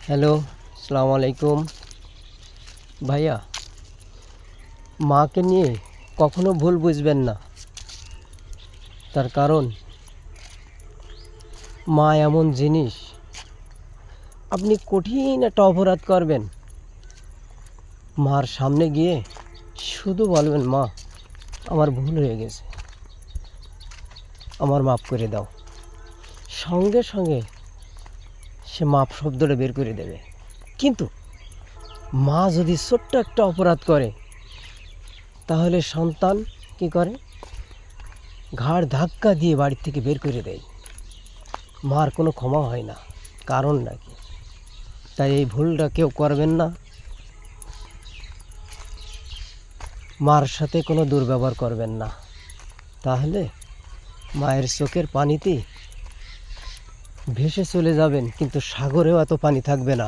Hello, আসসালামু আলাইকুম। ভাইয়া, মাকে নিয়ে কখনো ভুল বুঝবেন না। তার কারণ মা এমন জিনিস, আপনি কঠিন একটা অপরাধ করবেন, মার সামনে গিয়ে শুধু বলবেন, মা আমার ভুল হয়ে গেছে, আমার মাফ করে দাও। সঙ্গে সঙ্গে সে মাপ শব্দটা বের করে দেবে। কিন্তু মা যদি ছোট্ট একটা অপরাধ করে, তাহলে সন্তান কি করে? ঘাড় ধাক্কা দিয়ে বাড়ি থেকে বের করে দেয়। মার কোনো ক্ষমা হয় না, কারণ নাকি? তাই এই ভুলটা কেউ করবেন না। মার সাথে কোনো দুর্ব্যবহার করবেন না, তাহলে মায়ের চোখের পানিতে ভেসে চলে যাবেন, কিন্তু সাগরেও এত পানি থাকবে না।